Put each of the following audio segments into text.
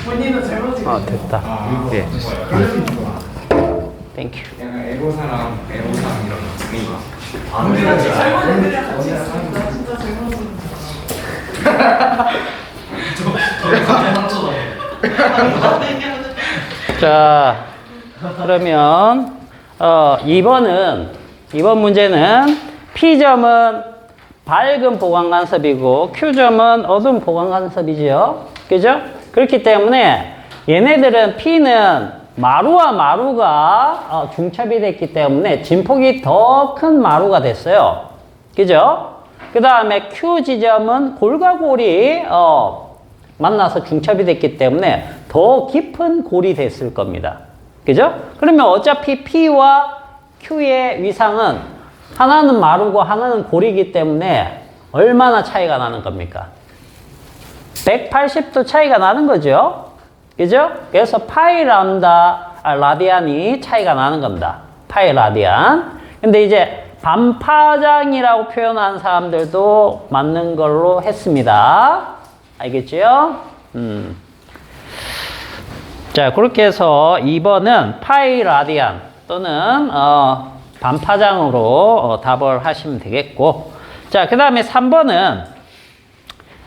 본인은 잘못인 아, 됐다. 예. 땡큐. 약간 에고사랑 에고상 이런 느낌이 우리가 잘못 애들이랑 같이 있으니까 진짜 잘못은 자, 그러면 2번 문제는 P점은 밝은 보강 간섭이고 Q점은 어두운 보강 간섭이죠. 그죠? 그렇기 때문에 얘네들은 P는 마루와 마루가 중첩이 됐기 때문에 진폭이 더 큰 마루가 됐어요. 그죠? 그 다음에 Q 지점은 골과 골이 만나서 중첩이 됐기 때문에 더 깊은 골이 됐을 겁니다. 그죠? 그러면 어차피 P와 Q의 위상은 하나는 마루고 하나는 골이기 때문에 얼마나 차이가 나는 겁니까? 180도 차이가 나는 거죠. 그죠? 그래서 파이 라디안이 차이가 나는 겁니다. 파이 라디안. 근데 이제 반파장이라고 표현한 사람들도 맞는 걸로 했습니다. 알겠죠? 자, 그렇게 해서 2번은 파이 라디안 또는 반파장으로 답을 하시면 되겠고. 자, 그 다음에 3번은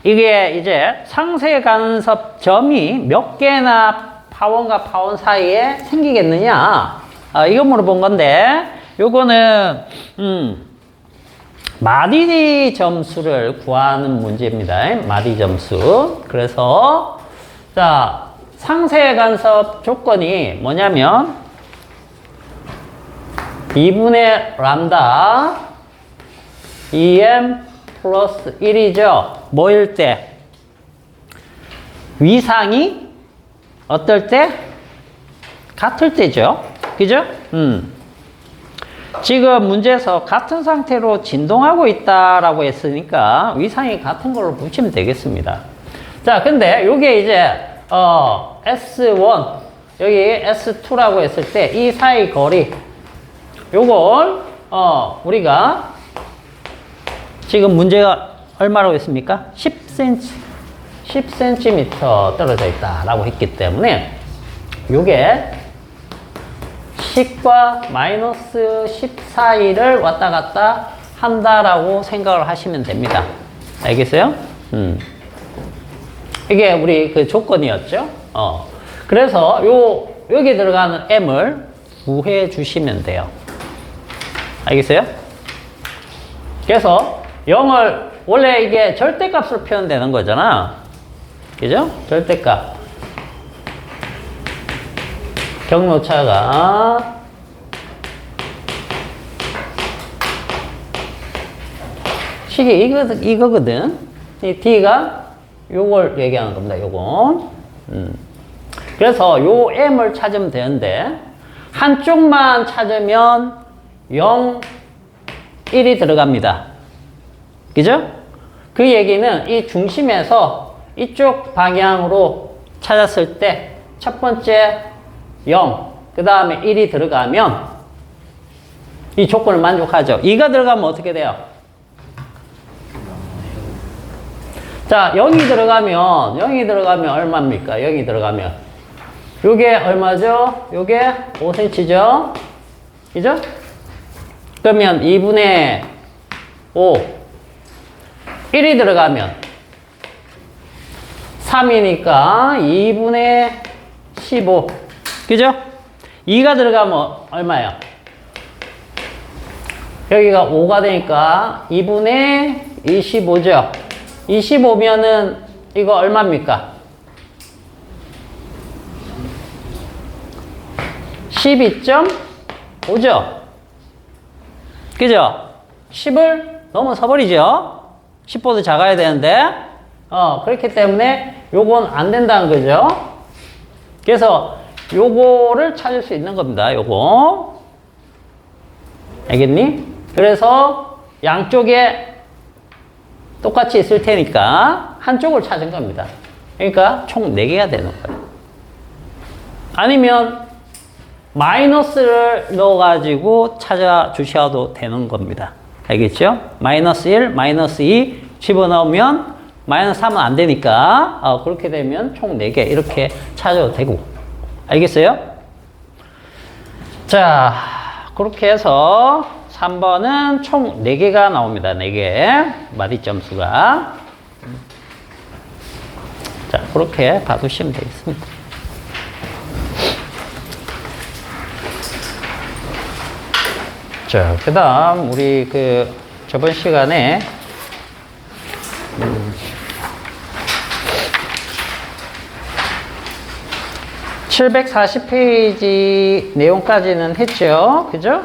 이게 이제 상세 간섭 점이 몇 개나 파원과 파원 사이에 생기겠느냐. 이거 물어본 건데, 요거는, 마디 점수를 구하는 문제입니다. 마디 점수. 그래서, 자, 상세 간섭 조건이 뭐냐면, 2분의 람다, 2m 플러스 1이죠. 뭐일 때? 위상이 어떨 때? 같을 때죠. 그죠? 지금 문제에서 같은 상태로 진동하고 있다라고 했으니까 위상이 같은 걸로 붙이면 되겠습니다. 자, 근데 요게 이제 S1 여기 S2라고 했을 때 이 사이 거리 요걸 우리가 지금 문제가 얼마라고 했습니까? 10cm 떨어져 있다라고 했기 때문에 요게 10과 마이너스 10 사이를 왔다 갔다 한다라고 생각을 하시면 됩니다. 알겠어요? 이게 우리 그 조건이었죠? 그래서 여기 들어가는 m을 구해 주시면 돼요. 알겠어요? 그래서 0을 원래 이게 절대값으로 표현되는 거잖아. 그죠? 절대값. 경로차가 식이 이거거든. 이 D가 요걸 얘기하는 겁니다. 요건. 그래서 요 M을 찾으면 되는데 한쪽만 찾으면 0, 1이 들어갑니다. 그죠? 그 얘기는 이 중심에서 이쪽 방향으로 찾았을 때 첫 번째 0, 그 다음에 1이 들어가면 이 조건을 만족하죠. 2가 들어가면 어떻게 돼요? 자, 0이 들어가면 얼마입니까? 0이 들어가면 요게 얼마죠? 요게 5cm죠? 그죠? 그러면 2분의 5 1이 들어가면 3이니까 2분의 15 그죠? 2가 들어가면 얼마예요? 여기가 5가 되니까 2분의 25죠? 25면은 이거 얼마입니까? 12.5죠? 그죠? 10을 넘어서 버리죠? 10보다 작아야 되는데, 그렇기 때문에 요건 안 된다는 거죠? 그래서 요거를 찾을 수 있는 겁니다. 요거. 알겠니? 그래서 양쪽에 똑같이 있을 테니까 한쪽을 찾은 겁니다. 그러니까 총 4개가 되는 거예요. 아니면 마이너스를 넣어가지고 찾아주셔도 되는 겁니다. 알겠죠? 마이너스 1, 마이너스 2 집어넣으면 마이너스 하면 안 되니까 그렇게 되면 총 4개 이렇게 찾아도 되고. 알겠어요? 자, 그렇게 해서 3번은 총 4개가 나옵니다. 4개 마디점 수가. 자, 그렇게 봐두시면 되겠습니다. 자, 그 다음 우리 저번 시간에 740페이지 내용까지는 했죠? 그죠?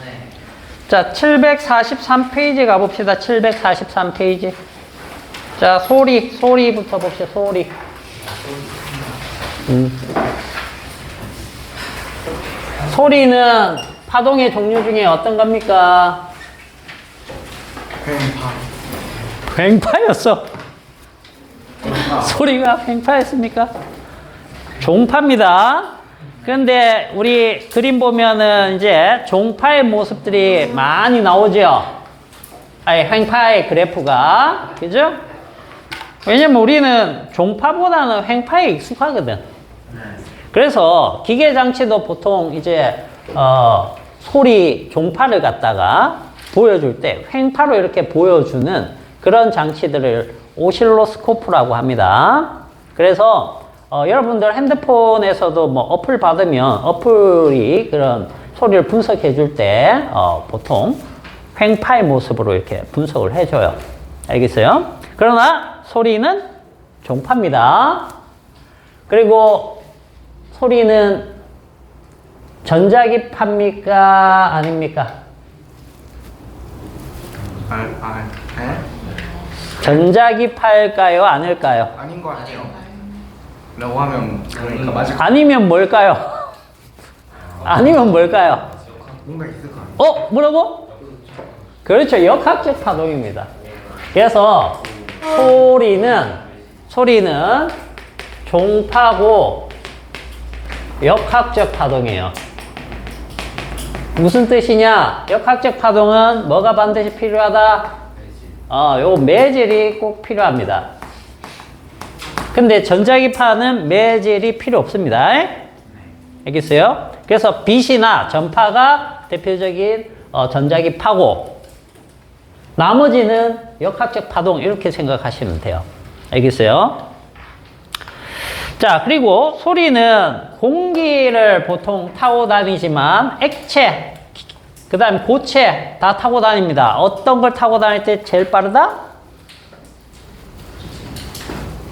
네. 자, 743페이지 가봅시다. 743페이지. 자, 소리부터 봅시다. 소리. 소리는 파동의 종류 중에 어떤 겁니까? 횡파였어. 소리가 횡파였습니까? 종파입니다. 그런데 우리 그림 보면은 이제 종파의 모습들이 많이 나오죠? 아니, 횡파의 그래프가. 그죠? 왜냐면 우리는 종파보다는 횡파에 익숙하거든. 그래서 기계장치도 보통 이제, 소리 종파를 갖다가 보여줄 때 횡파로 이렇게 보여주는 그런 장치들을 오실로스코프라고 합니다. 그래서 여러분들 핸드폰에서도 뭐 어플 받으면 어플이 그런 소리를 분석해 줄 때 보통 횡파의 모습으로 이렇게 분석을 해줘요. 알겠어요? 그러나 소리는 종파입니다. 그리고 소리는 전자기파입니까? 아닙니까? 전자기파일까요? 아닐까요? 아닌 거 같아요. 라고 하면 그러니까 맞을 거 아니면 뭘까요? 아니면 뭘까요? 뭔가 있을 거 같아요. 뭐라고? 그렇죠. 역학적 파동입니다. 그래서 소리는 종파고 역학적 파동이에요. 무슨 뜻이냐? 역학적 파동은 뭐가 반드시 필요하다? 요 매질이 꼭 필요합니다. 근데 전자기파는 매질이 필요 없습니다. 알겠어요? 그래서 빛이나 전파가 대표적인 전자기파고 나머지는 역학적 파동 이렇게 생각하시면 돼요. 알겠어요? 자, 그리고 소리는 공기를 보통 타고 다니지만 액체, 그 다음에 고체 다 타고 다닙니다. 어떤 걸 타고 다닐 때 제일 빠르다?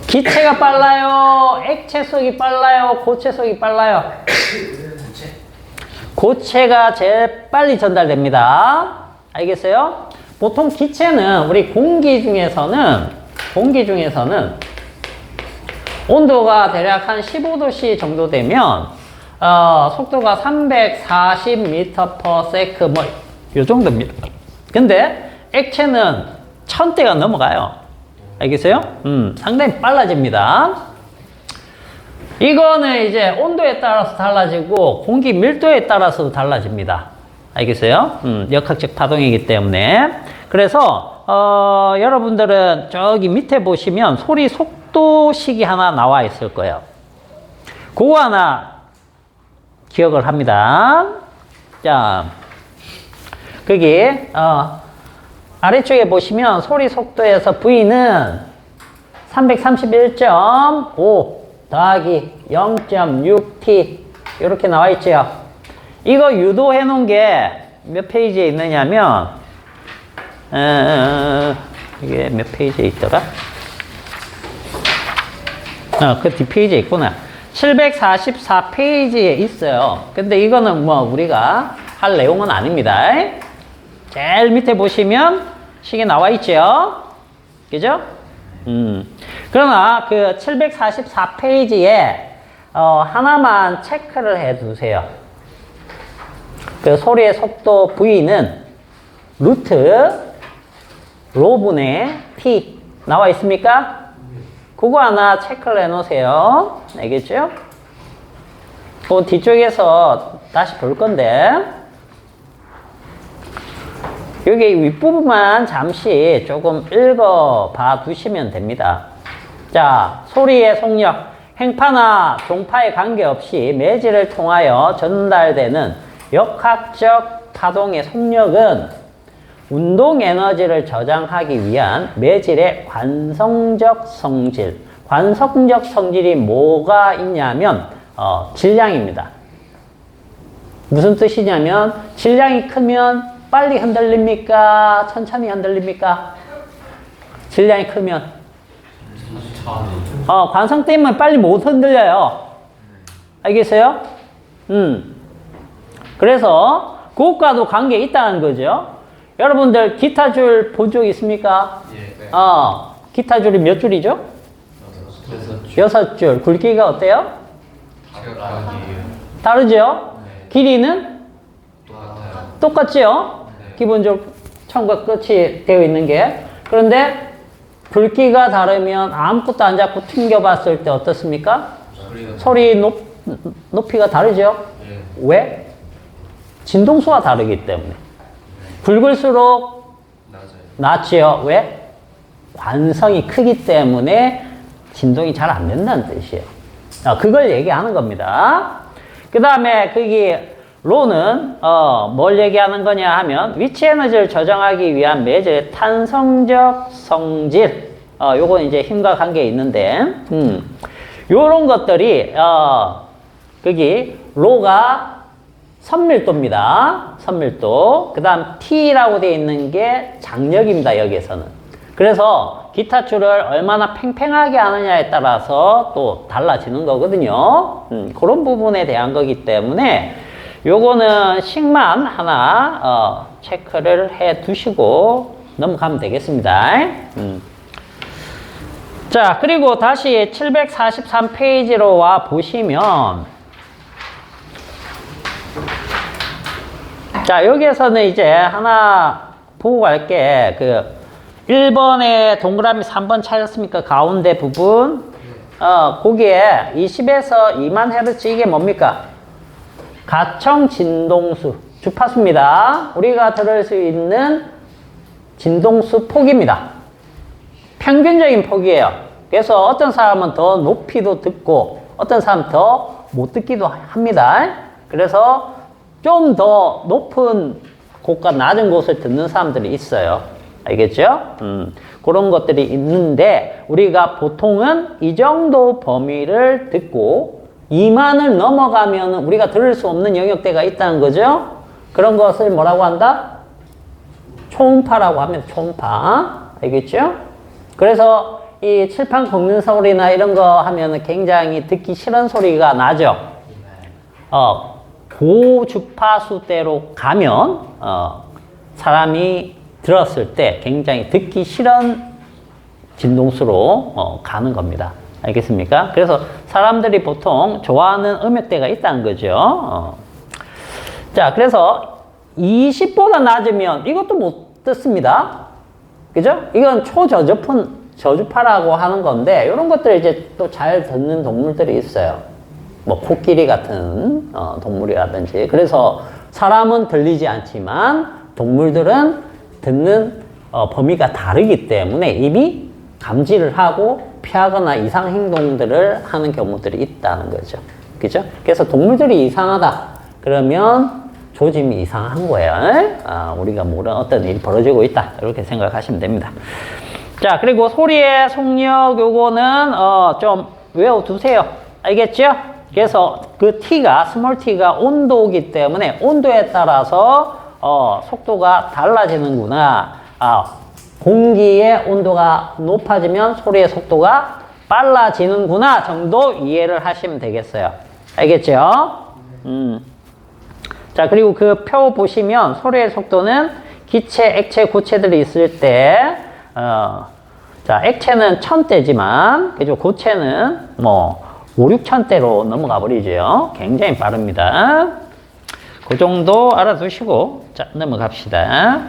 기체가 빨라요? 액체 속이 빨라요? 고체 속이 빨라요? 고체가 제일 빨리 전달됩니다. 알겠어요? 보통 기체는 우리 공기 중에서는 온도가 대략 한 15도씨 정도 되면 속도가 340m/s 뭐 요 정도입니다. 근데 액체는 1000대가 넘어가요. 알겠어요? 상당히 빨라집니다. 이거는 이제 온도에 따라서 달라지고 공기 밀도에 따라서도 달라집니다. 알겠어요? 역학적 파동이기 때문에. 그래서 여러분들은 저기 밑에 보시면 소리 속도식이 하나 나와 있을 거예요. 그거 하나 기억을 합니다. 자, 거기 아래쪽에 보시면 소리 속도에서 V는 331.5 더하기 0.6t 이렇게 나와 있죠. 이거 유도해 놓은 게 몇 페이지에 있느냐면 이게 몇 페이지에 있더라? 그 뒷페이지에 있구나. 744페이지에 있어요. 근데 이거는 뭐 우리가 할 내용은 아닙니다. 제일 밑에 보시면 식이 나와 있죠. 그죠? 그러나 그 744페이지에 하나만 체크를 해 두세요. 그 소리의 속도 V는 루트 로분의 T 나와 있습니까? 그거 하나 체크를 해 놓으세요. 알겠죠? 그 뒤쪽에서 다시 볼 건데 여기 윗부분만 잠시 조금 읽어봐 두시면 됩니다. 자, 소리의 속력, 행파나 종파에 관계없이 매질을 통하여 전달되는 역학적 파동의 속력은 운동 에너지를 저장하기 위한 매질의 관성적 성질. 관성적 성질이 뭐가 있냐면 질량입니다. 무슨 뜻이냐면 질량이 크면 빨리 흔들립니까? 천천히 흔들립니까? 질량이 크면 관성 때문에 빨리 못 흔들려요. 알겠어요? 그래서 그것과도 관계 있다는 거죠. 여러분들 기타 줄 본 적 있습니까? 예. 기타 줄이 몇 줄이죠? 6줄. 굵기가 어때요? 다르죠? 네. 길이는 똑같죠? 네. 기본적으로 처음과 끝이 되어 있는 게. 그런데 굵기가 다르면 아무것도 안 잡고 튕겨봤을 때 어떻습니까? 소리 높이가 다르죠? 예. 왜? 진동수가 다르기 때문에. 굵을수록 낮지요. 왜? 관성이 크기 때문에 진동이 잘 안 된다는 뜻이에요. 그걸 얘기하는 겁니다. 그 다음에 거기 로는 뭘 얘기하는 거냐 하면 위치 에너지를 저장하기 위한 매질의 탄성적 성질. 요건 이제 힘과 관계 있는데 요런 것들이 거기 로가 선밀도입니다. 선밀도. 그 다음 T라고 되어 있는 게 장력입니다. 여기에서는. 그래서 기타 줄을 얼마나 팽팽하게 하느냐에 따라서 또 달라지는 거거든요. 그런 부분에 대한 거기 때문에 요거는 식만 하나 체크를 해 두시고 넘어가면 되겠습니다. 자, 그리고 다시 743페이지로 와 보시면 자, 여기에서는 이제 하나 보고 갈게. 1번에 동그라미 3번 찾았습니까? 가운데 부분. 거기에 20에서 2만 헤르츠 이게 뭡니까? 가청 진동수. 주파수입니다. 우리가 들을 수 있는 진동수 폭입니다. 평균적인 폭이에요. 그래서 어떤 사람은 더 높이도 듣고 어떤 사람은 더 못 듣기도 합니다. 그래서 좀 더 높은 곳과 낮은 곳을 듣는 사람들이 있어요. 알겠죠? 그런 것들이 있는데 우리가 보통은 이 정도 범위를 듣고 2만을 넘어가면 우리가 들을 수 없는 영역대가 있다는 거죠. 그런 것을 뭐라고 한다? 초음파라고 합니다. 초음파. 알겠죠? 그래서 이 칠판 긁는 소리나 이런 거 하면 굉장히 듣기 싫은 소리가 나죠. 고주파수대로 가면 사람이 들었을 때 굉장히 듣기 싫은 진동수로 가는 겁니다. 알겠습니까? 그래서 사람들이 보통 좋아하는 음역대가 있다는 거죠. 자, 그래서 20보다 낮으면 이것도 못 듣습니다. 그죠? 이건 저주파라고 하는 건데 이런 것들 이제 또 잘 듣는 동물들이 있어요. 뭐 코끼리 같은 동물이라든지. 그래서 사람은 들리지 않지만 동물들은 듣는 범위가 다르기 때문에 이미 감지를 하고 피하거나 이상 행동들을 하는 경우들이 있다는 거죠. 그죠? 그래서 동물들이 이상하다. 그러면 조짐이 이상한 거예요. 우리가 모르는 어떤 일이 벌어지고 있다. 이렇게 생각하시면 됩니다. 자, 그리고 소리의 속력 요거는 좀 외워두세요. 알겠죠? 그래서 그 T가, 스몰 T가 온도이기 때문에 온도에 따라서 속도가 달라지는구나. 공기의 온도가 높아지면 소리의 속도가 빨라지는구나 정도 이해를 하시면 되겠어요. 알겠죠? 자, 그리고 그 표 보시면 소리의 속도는 기체, 액체, 고체들이 있을 때 자, 액체는 1000대지만 그죠? 고체는 뭐 5, 6천대로 넘어가 버리죠. 굉장히 빠릅니다. 그 정도 알아두시고 자, 넘어갑시다.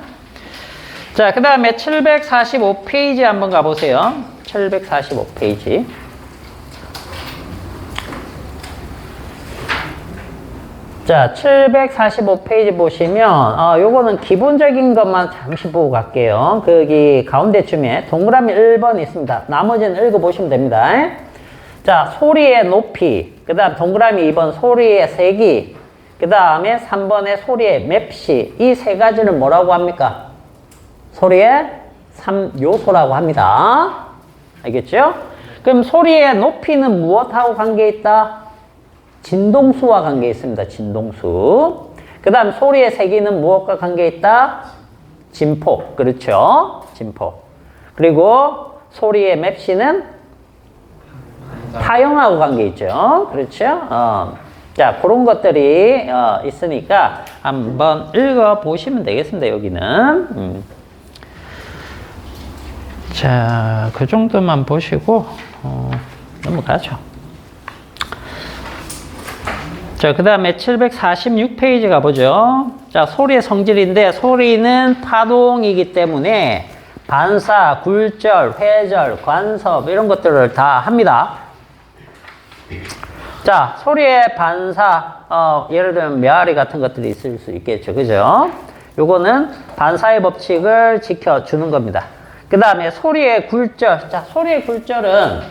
자, 그 다음에 745페이지 한번 가보세요. 745페이지. 자, 745페이지 보시면, 요거는 기본적인 것만 잠시 보고 갈게요. 거기 가운데쯤에 동그라미 1번 있습니다. 나머지는 읽어보시면 됩니다. 자, 소리의 높이, 그 다음 동그라미 2번 소리의 세기, 그 다음에 3번의 소리의 맵시, 이 세 가지를 뭐라고 합니까? 소리의 3요소라고 합니다. 알겠죠? 그럼 소리의 높이는 무엇하고 관계 있다? 진동수와 관계 있습니다. 진동수. 그 다음 소리의 세기는 무엇과 관계 있다? 진폭. 그렇죠? 진폭. 그리고 소리의 맵시는 파형하고 관계 있죠. 그렇죠? 자, 그런 것들이 있으니까 한번 읽어보시면 되겠습니다. 여기는. 자, 그 정도만 보시고 넘어가죠. 자, 그 다음에 746페이지 가보죠. 자, 소리의 성질인데 소리는 파동이기 때문에 반사, 굴절, 회절, 관섭 이런 것들을 다 합니다. 자, 소리의 반사, 예를 들면 메아리 같은 것들이 있을 수 있겠죠. 그죠? 요거는 반사의 법칙을 지켜주는 겁니다. 그 다음에 소리의 굴절. 자, 소리의 굴절은,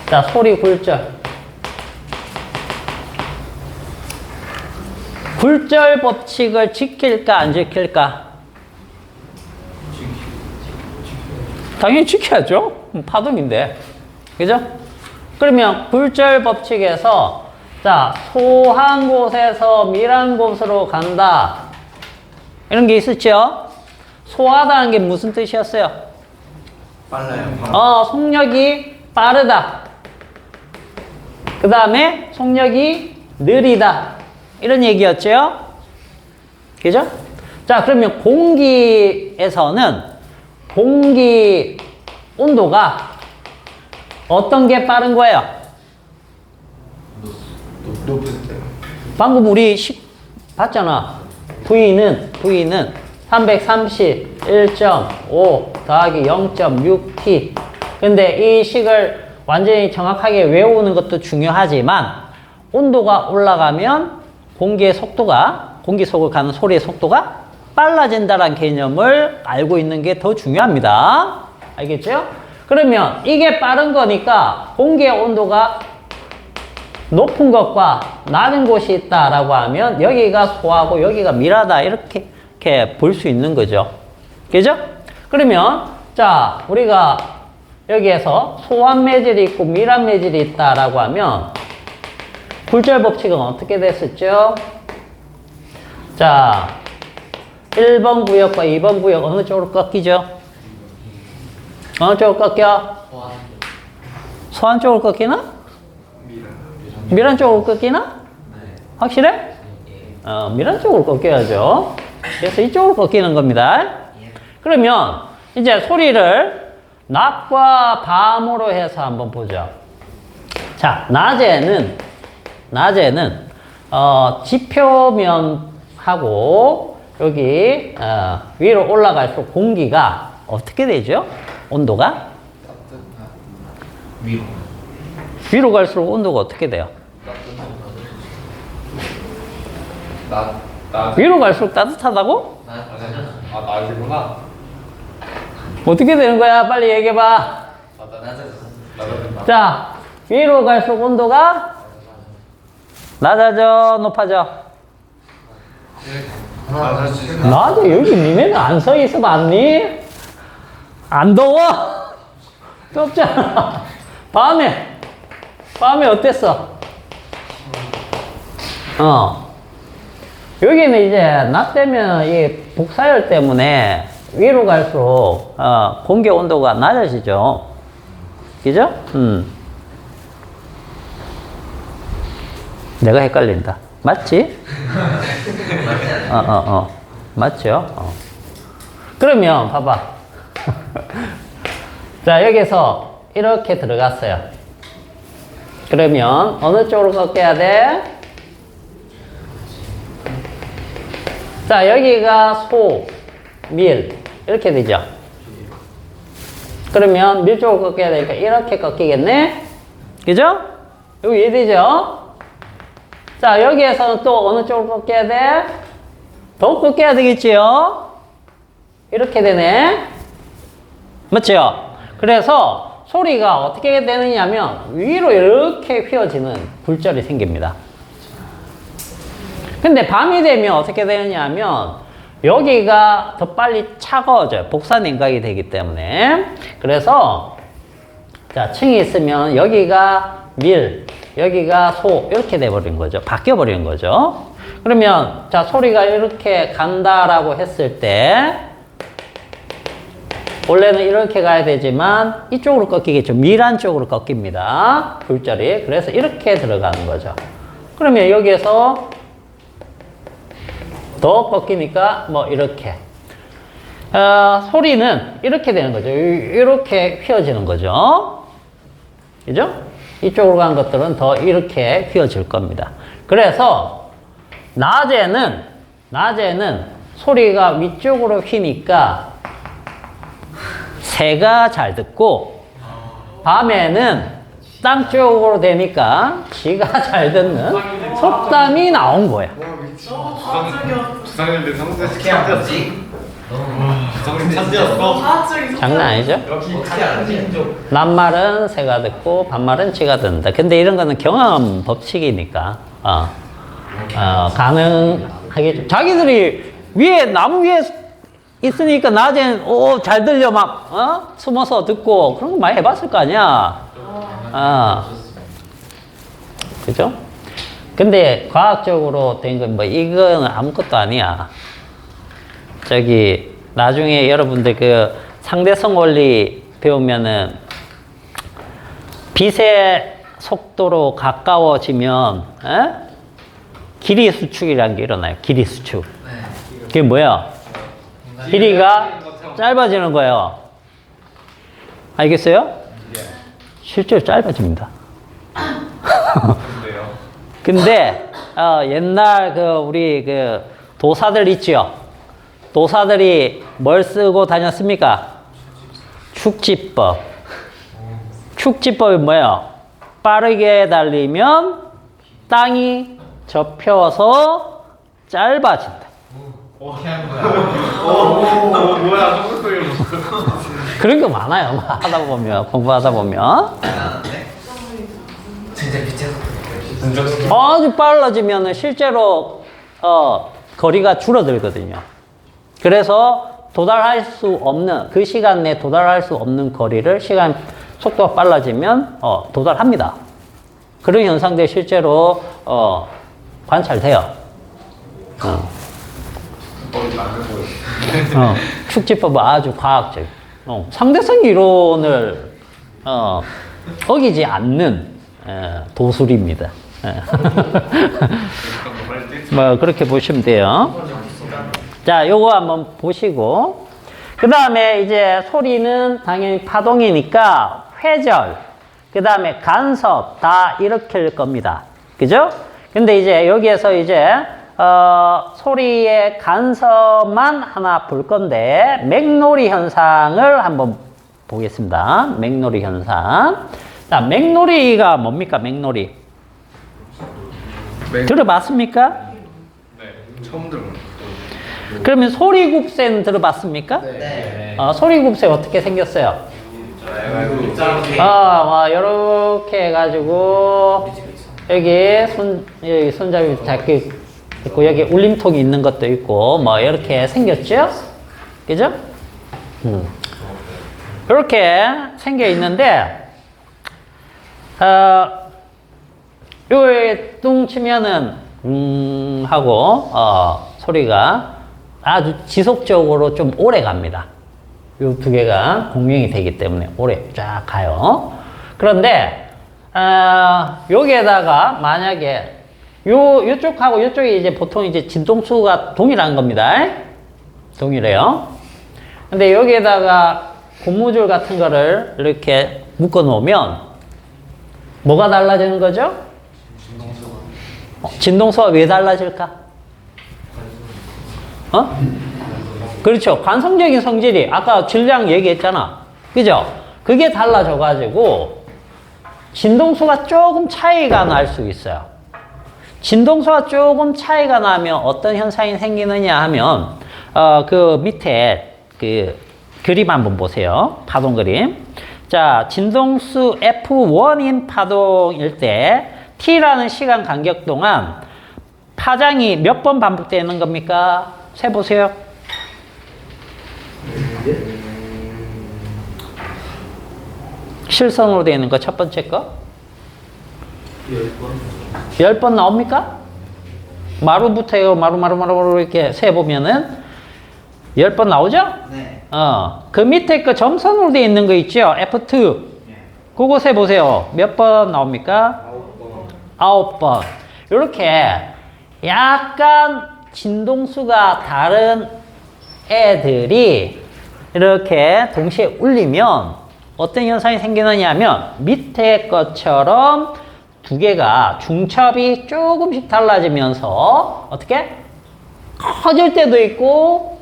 자, 소리 굴절. 굴절 법칙을 지킬까, 안 지킬까? 당연히 지켜야죠. 파동인데. 그죠? 그러면 굴절 법칙에서, 자, 소한 곳에서 밀한 곳으로 간다. 이런 게 있었죠? 소하다는 게 무슨 뜻이었어요? 빨라요. 속력이 빠르다. 그 다음에 속력이 느리다. 이런 얘기였죠? 그죠? 자, 그러면 공기에서는 공기 온도가 어떤 게 빠른 거예요? 높을 때. 방금 우리 봤잖아. V는 331.5 더하기 0.6T. 근데 이 식을 완전히 정확하게 외우는 것도 중요하지만 온도가 올라가면 공기 속을 가는 소리의 속도가 빨라진다는 개념을 알고 있는 게 더 중요합니다. 알겠죠? 그러면 이게 빠른 거니까 공기의 온도가 높은 것과 낮은 곳이 있다라고 하면 여기가 소하고 여기가 밀하다 이렇게 볼 수 있는 거죠. 그죠? 그러면 자, 우리가 여기에서 소한 매질이 있고 밀한 매질이 있다라고 하면 굴절 법칙은 어떻게 됐었죠? 자, 1번 구역과 2번 구역 어느 쪽으로 꺾이죠? 어느 쪽으로 꺾여? 소한 쪽으로 꺾이나? 밀한 쪽으로 꺾이나? 확실해? 밀한 쪽으로 꺾여야죠. 그래서 이쪽으로 꺾이는 겁니다. 그러면 이제 소리를 낮과 밤으로 해서 한번 보죠. 자, 낮에는 지표면하고 여기 위로 올라갈수록 공기가 어떻게 되죠? 온도가? 위로 갈수록 온도가 어떻게 돼요? 위로 갈수록 따뜻하다고? 낮이구나. 어떻게 되는 거야? 빨리 얘기해봐. 자, 위로 갈수록 온도가 낮아져, 높아져? 낮아. 여기 니네는 안 서 있어 봤니? 안 더워? 덥잖아. 밤에 어땠어? 여기는 이제 낮 되면 이 복사열 때문에 위로 갈수록 공기 온도가 낮아지죠. 그죠? 내가 헷갈린다. 맞지? 맞죠? 그러면 봐봐. 자, 여기서 이렇게 들어갔어요. 그러면 어느 쪽으로 꺾여야 돼? 자, 여기가 소, 밀 이렇게 되죠. 그러면 밀 쪽으로 꺾여야 되니까 이렇게 꺾이겠네? 그죠? 여기 이해되죠? 자, 여기에서는 또 어느 쪽으로 꺾여야 돼? 더 꺾여야 되겠지요? 이렇게 되네. 맞죠? 그래서 소리가 어떻게 되느냐면 위로 이렇게 휘어지는 굴절이 생깁니다. 근데 밤이 되면 어떻게 되느냐면 여기가 더 빨리 차가워져요. 복사냉각이 되기 때문에. 그래서 자, 층이 있으면 여기가 밀, 여기가 소 이렇게 돼버린 거죠. 바뀌어 버리는 거죠. 그러면 자, 소리가 이렇게 간다라고 했을 때 원래는 이렇게 가야 되지만 이쪽으로 꺾이겠죠. 밀한 쪽으로 꺾입니다. 굴절이. 그래서 이렇게 들어가는 거죠. 그러면 여기에서 더 꺾이니까 뭐 이렇게 소리는 이렇게 되는 거죠. 이렇게 휘어지는 거죠. 그죠? 이쪽으로 간 것들은 더 이렇게 휘어질 겁니다. 그래서 낮에는 소리가 위쪽으로 휘니까 새가 잘 듣고 밤에는 땅 쪽으로 되니까 쥐가 잘 듣는 속담이 나온 거야. 주상일인데 성대 어떻게 알았지? 주상일 천재였어. 과학적인 장난 아니죠? 어떻게 알았지? 낮말은 새가 듣고 밤말은 쥐가 듣는다. 근데 이런 거는 경험 법칙이니까 가능하겠죠. 자기들이 위에 나무 위에 있으니까 낮엔 잘 들려 막 숨어서 듣고 그런 거 많이 해봤을 거 아니야. 그죠? 근데 과학적으로 된 건 뭐 이거는 아무것도 아니야. 저기 나중에 여러분들 그 상대성 원리 배우면은 빛의 속도로 가까워지면 길이 수축이라는 게 일어나요. 길이 수축. 그게 뭐야? 길이가 짧아지는 거예요. 알겠어요? 실제로 짧아집니다. 근데 옛날 우리 도사들 있죠. 도사들이 뭘 쓰고 다녔습니까? 축지법. 축지법이 뭐예요? 빠르게 달리면 땅이 접혀서 짧아진다. 어떻게 하는 거야? 뭐야 성대 소리 그런 거 많아요. 하다 보면 공부하다 보면 진짜 빛에서 아주 빨라지면 실제로 거리가 줄어들거든요. 그래서 도달할 수 없는 그 시간 내에 도달할 수 없는 거리를 시간 속도가 빨라지면 도달합니다. 그런 현상들이 실제로 관찰돼요. 축지법은 아주 과학적. 상대성 이론을 어기지 않는 도술입니다. 뭐 그렇게 보시면 돼요. 자, 요거 한번 보시고 그 다음에 이제 소리는 당연히 파동이니까 회절, 그 다음에 간섭 다 일으킬 겁니다. 그죠? 근데 이제 여기에서 이제 소리의 간섭만 하나 볼 건데 맥놀이 현상을 한번 보겠습니다. 맥놀이 현상. 자, 맥놀이가 뭡니까? 맥놀이. 들어봤습니까? 네, 처음 들어봤어요. 그러면 소리굽새는 들어봤습니까? 네. 소리굽새 어떻게 생겼어요? 이렇게 해가지고 여기 손잡이 잡기 있고 여기 울림통이 있는 것도 있고 뭐 이렇게 생겼죠? 그죠? 이렇게 생겨 있는데 요에 뚱 치면은 하고 소리가 아주 지속적으로 좀 오래 갑니다. 요 두 개가 공명이 되기 때문에 오래 쫙 가요. 그런데 여기에다가 만약에 요쪽하고 요쪽이 이제 보통 이제 진동수가 동일한 겁니다. 동일해요. 근데 여기에다가 고무줄 같은 거를 이렇게 묶어 놓으면 뭐가 달라지는 거죠? 진동수가 왜 달라질까? 그렇죠. 관성적인 성질이 아까 질량 얘기했잖아. 그죠? 그게 달라져가지고 진동수가 조금 차이가 날 수 있어요. 진동수가 조금 차이가 나면 어떤 현상이 생기느냐 하면 그 밑에 그 그림 한번 보세요. 파동 그림. 자, 진동수 F1인 파동일 때 T라는 시간 간격 동안 파장이 몇 번 반복되는 겁니까? 세보세요. 실선으로 되어 있는 거 첫 번째 거. 10번 나옵니까? 마루부터요. 마루 이렇게 세보면은 10번 나오죠? 네. 그 밑에 거 점선으로 되어 있는 거 있죠? F2. 그거 세보세요. 몇 번 나옵니까? 9번. 이렇게 약간 진동수가 다른 애들이 이렇게 동시에 울리면 어떤 현상이 생기느냐 하면 밑에 것처럼 두 개가 중첩이 조금씩 달라지면서 어떻게? 커질 때도 있고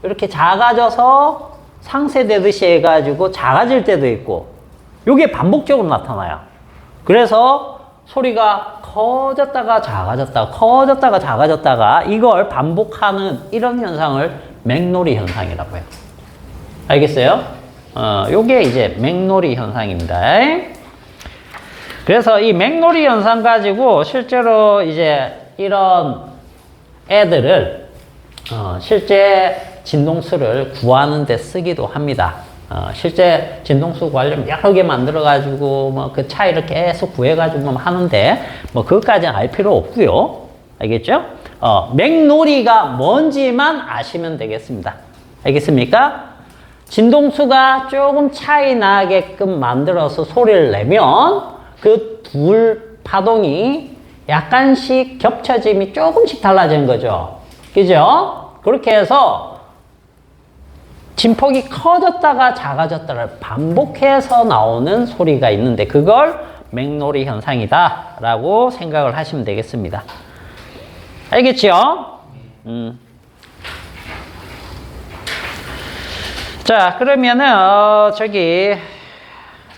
이렇게 작아져서 상쇄되듯이 해가지고 작아질 때도 있고 이게 반복적으로 나타나요. 그래서 소리가 커졌다가 작아졌다가 커졌다가 작아졌다가 이걸 반복하는 이런 현상을 맥노리 현상이라고 해요. 알겠어요? 요게 이제 맥노리 현상입니다. 그래서 이 맥노리 현상 가지고 실제로 이제 이런 애들을 실제 진동수를 구하는 데 쓰기도 합니다. 실제 진동수 구하려면 여러 개 만들어 가지고 뭐 그 차이를 계속 구해 가지고 하는데 뭐 그것까지는 알 필요 없고요. 알겠죠? 맥노리가 뭔지만 아시면 되겠습니다. 알겠습니까? 진동수가 조금 차이 나게끔 만들어서 소리를 내면 그 둘 파동이 약간씩 겹쳐짐이 조금씩 달라지는 거죠. 그죠? 그렇게 해서 진폭이 커졌다가 작아졌다를 반복해서 나오는 소리가 있는데 그걸 맥노리 현상이다 라고 생각을 하시면 되겠습니다. 알겠죠? 자, 그러면은 저기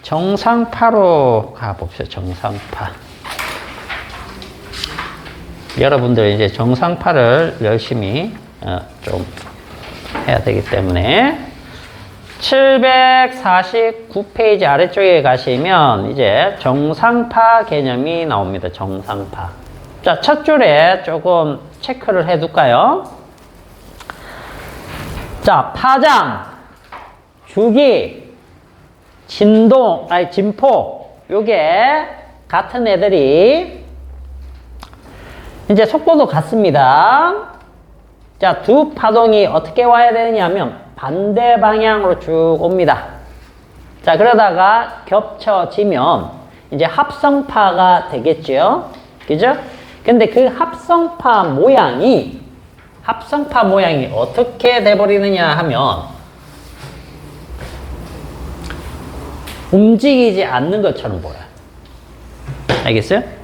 정상파로 가봅시다. 정상파. 여러분들 이제 정상파를 열심히 좀 해야 되기 때문에 749페이지 아래쪽에 가시면 이제 정상파 개념이 나옵니다. 정상파. 자, 첫 줄에 조금 체크를 해 둘까요? 자, 파장, 주기, 진동, 진폭, 요게 같은 애들이 이제 속도도 같습니다. 자, 두 파동이 어떻게 와야 되느냐면 반대 방향으로 쭉 옵니다. 자, 그러다가 겹쳐지면 이제 합성파가 되겠죠. 그죠? 근데 그 합성파 모양이 어떻게 돼버리느냐 하면 움직이지 않는 것처럼 보여요. 알겠어요?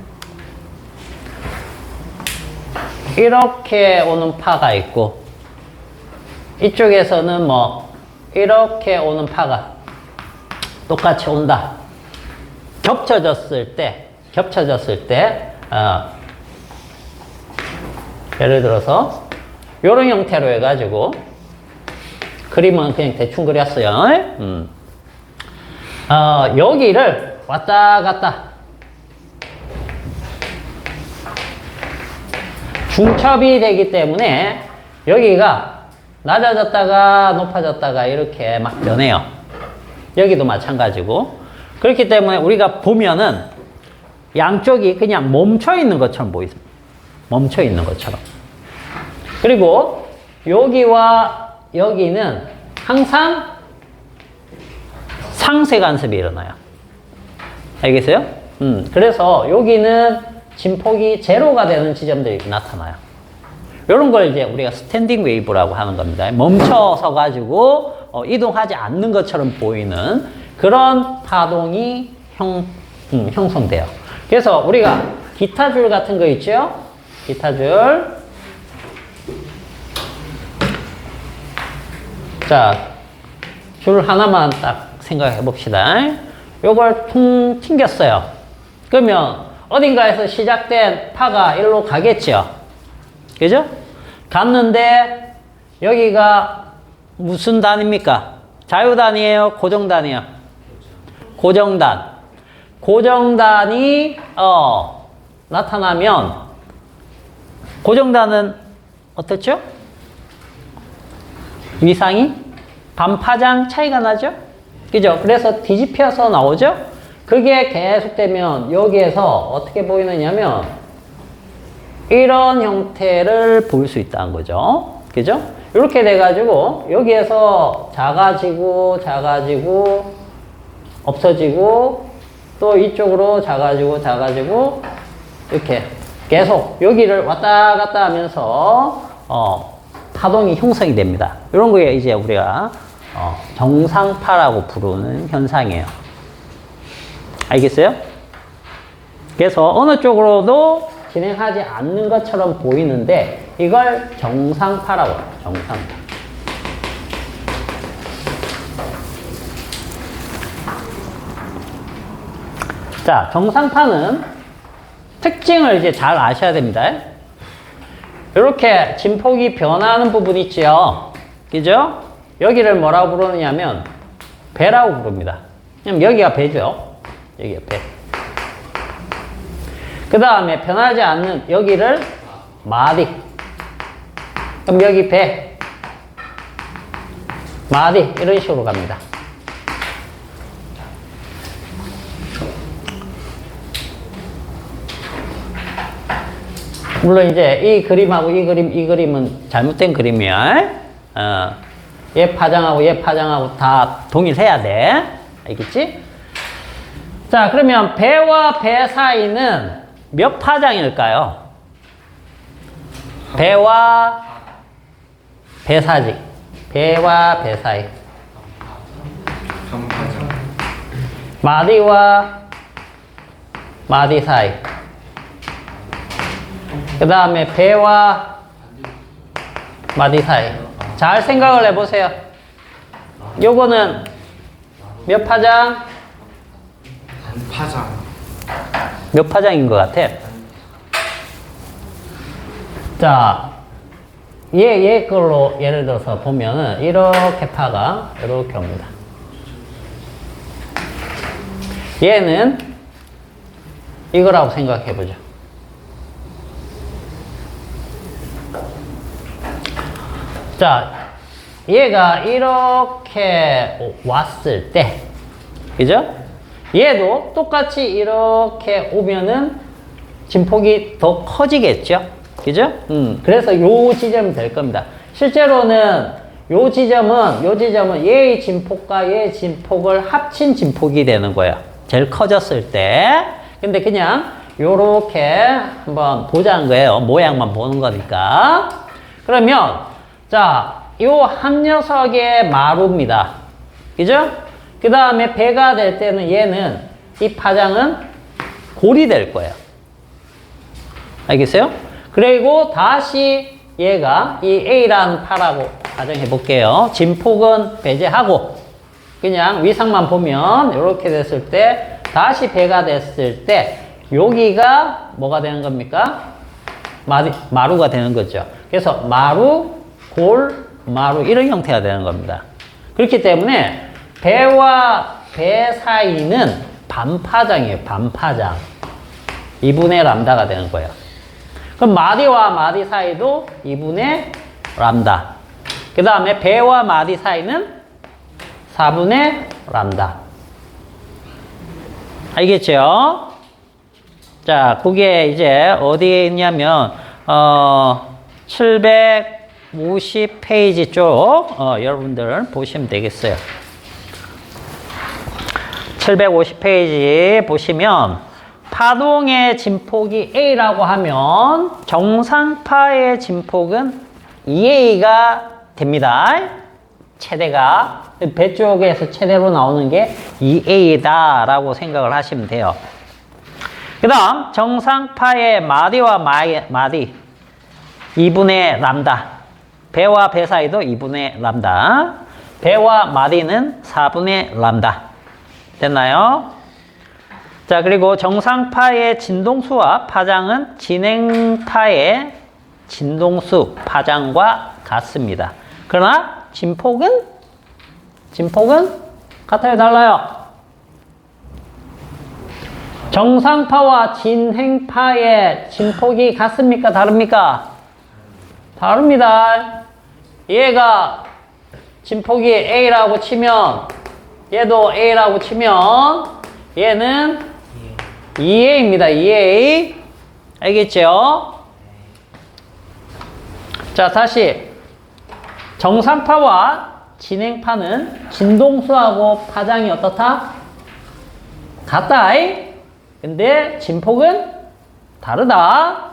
이렇게 오는 파가 있고 이쪽에서는 뭐 이렇게 오는 파가 똑같이 온다. 겹쳐졌을 때 예를 들어서 이런 형태로 해가지고 그림은 그냥 대충 그렸어요. 여기를 왔다 갔다 중첩이 되기 때문에 여기가 낮아졌다가 높아졌다가 이렇게 막 변해요. 여기도 마찬가지고. 그렇기 때문에 우리가 보면은 양쪽이 그냥 멈춰 있는 것처럼 보이죠. 멈춰 있는 것처럼. 그리고 여기와 여기는 항상 상쇄 간섭이 일어나요. 알겠어요? 그래서 여기는 진폭이 제로가 되는 지점들이 나타나요. 이런 걸 이제 우리가 스탠딩 웨이브라고 하는 겁니다. 멈춰서 가지고 이동하지 않는 것처럼 보이는 그런 파동이 형성돼요. 그래서 우리가 기타 줄 같은 거 있죠? 기타 줄. 자, 줄 하나만 딱 생각해 봅시다. 요걸 퉁 튕겼어요. 그러면 어딘가에서 시작된 파가 일로 가겠죠. 그죠? 갔는데 여기가 무슨 단입니까? 자유단이에요? 고정단이에요? 고정단. 고정단이 나타나면 고정단은 어떻죠? 위상이 반파장 차이가 나죠? 그죠? 그래서 뒤집혀서 나오죠? 그게 계속되면 여기에서 어떻게 보이느냐면 이런 형태를 볼 수 있다는 거죠. 그죠? 이렇게 돼가지고 여기에서 작아지고 작아지고 없어지고 또 이쪽으로 작아지고 이렇게 계속 여기를 왔다 갔다 하면서 파동이 형성이 됩니다. 이런 거에 이제 우리가 정상파라고 부르는 현상이에요. 알겠어요? 그래서 어느 쪽으로도 진행하지 않는 것처럼 보이는데 이걸 정상파라고 해요. 정상파. 자, 정상파는 특징을 이제 잘 아셔야 됩니다. 이렇게 진폭이 변하는 부분 있죠. 그죠? 여기를 뭐라고 부르느냐면 배라고 부릅니다. 그럼 여기가 배죠. 여기가 배. 그 다음에 변하지 않는 여기를 마디. 그럼 여기 배. 마디. 이런 식으로 갑니다. 물론 이제 이 그림하고 이 그림은 잘못된 그림이야. 얘 파장하고 얘 파장하고 다 동일해야 돼. 알겠지? 자, 그러면 배와 배 사이는 몇 파장일까요? 배와 배 사이. 배와 배 사이. 반파장. 마디와 마디 사이. 그 다음에 배와 마디 사이. 잘 생각을 해보세요. 요거는 몇 파장? 반파장. 몇 파장인 것 같아? 자, 얘 걸로 예를 들어서 보면은 이렇게 파가 이렇게 옵니다. 얘는 이거라고 생각해 보죠. 자, 얘가 이렇게 왔을 때, 그죠? 얘도 똑같이 이렇게 오면은 진폭이 더 커지겠죠? 그죠? 그래서 요 지점이 될 겁니다. 실제로는 요 지점은 얘의 진폭과 얘의 진폭을 합친 진폭이 되는 거예요. 제일 커졌을 때. 근데 그냥 요렇게 한번 보자는 거예요. 모양만 보는 거니까. 그러면, 자, 요 한 녀석의 마루입니다. 그죠? 그 다음에 배가 될 때는 얘는, 이 파장은 골이 될 거예요. 알겠어요? 그리고 다시 얘가 이 A라는 파라고 가정해 볼게요. 진폭은 배제하고 그냥 위상만 보면 이렇게 됐을 때 다시 배가 됐을 때 여기가 뭐가 되는 겁니까? 마루가 되는 거죠. 그래서 마루, 골, 마루 이런 형태가 되는 겁니다. 그렇기 때문에 배와 배 사이는 반파장이에요. 반파장. 2분의 람다가 되는 거예요. 그럼 마디와 마디 사이도 2분의 람다. 그 다음에 배와 마디 사이는 4분의 람다. 알겠죠? 자, 그게 이제 어디에 있냐면 750페이지 쪽 여러분들 보시면 되겠어요. 750페이지 보시면 파동의 진폭이 A라고 하면 정상파의 진폭은 2A가 됩니다. 최대가. 배 쪽에서 최대로 나오는 게 2A다 라고 생각을 하시면 돼요. 그 다음 정상파의 마디와 마디 2분의 람다. 배와 배 사이도 2분의 람다. 배와 마디는 4분의 람다. 됐나요? 자, 그리고 정상파의 진동수와 파장은 진행파의 진동수, 파장과 같습니다. 그러나 진폭은 같아요, 달라요? 정상파와 진행파의 진폭이 같습니까, 다릅니까? 다릅니다. 얘가 진폭이 A라고 치면 얘도 A라고 치면 얘는 2A입니다. 2A. 알겠죠? 자, 다시 정상파와 진행파는 진동수하고 파장이 어떻다? 같다. 근데 진폭은 다르다.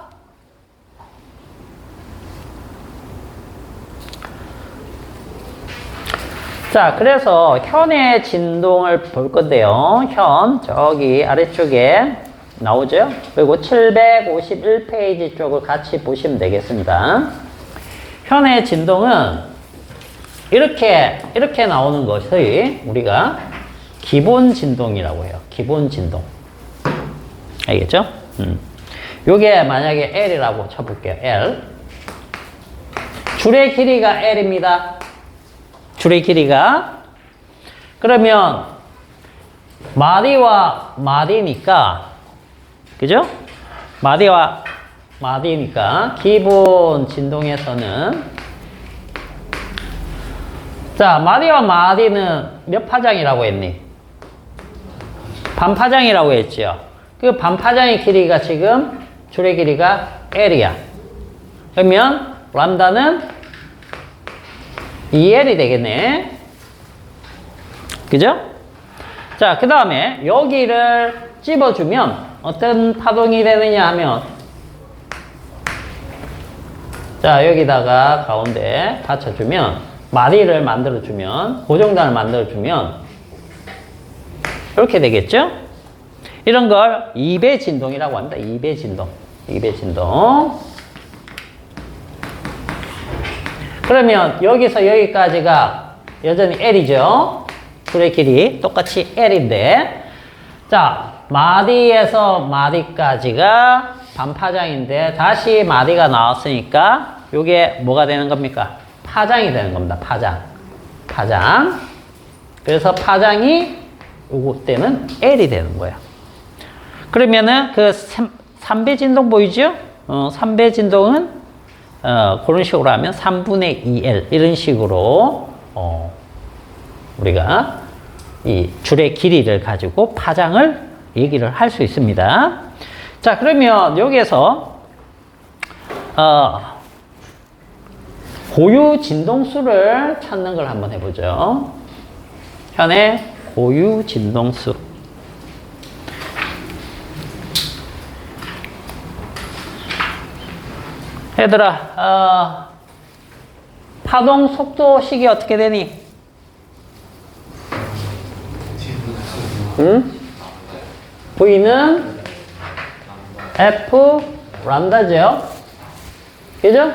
자, 그래서 현의 진동을 볼 건데요. 현, 저기 아래쪽에 나오죠? 그리고 751페이지 쪽을 같이 보시면 되겠습니다. 현의 진동은 이렇게 나오는 것이 우리가 기본 진동이라고 해요. 기본 진동. 알겠죠? 요게 만약에 L이라고 쳐볼게요. L. 줄의 길이가 L입니다. 줄의 길이가. 그러면 마디와 마디니까, 그죠? 마디와 마디니까 기본 진동에서는, 자, 마디와 마디는 몇 파장이라고 했니? 반파장이라고 했죠. 그 반파장의 길이가 지금 줄의 길이가 L이야. 그러면 람다는 2L이 되겠네. 그죠? 자, 그 다음에 여기를 찝어주면 어떤 파동이 되느냐 하면, 자, 여기다가 가운데 받쳐주면, 마디를 만들어주면, 고정단을 만들어주면 이렇게 되겠죠? 이런 걸 2배 진동이라고 합니다. 2배 진동. 2배 진동. 그러면 여기서 여기까지가 여전히 L이죠. 줄의 길이 똑같이 L인데, 자, 마디에서 마디까지가 반파장인데 다시 마디가 나왔으니까 이게 뭐가 되는 겁니까? 파장이 되는 겁니다. 파장. 그래서 파장이 요거 때는 L이 되는 거예요. 그러면은 그 3배 진동 보이죠? 3배 진동은 그런 식으로 하면 3분의 2L 이런 식으로 우리가 이 줄의 길이를 가지고 파장을 얘기를 할 수 있습니다. 자, 그러면 여기에서 고유 진동수를 찾는 걸 한번 해보죠. 현의 고유 진동수. 얘들아, 파동 속도식이 어떻게 되니? V는 F 람다죠. 그죠?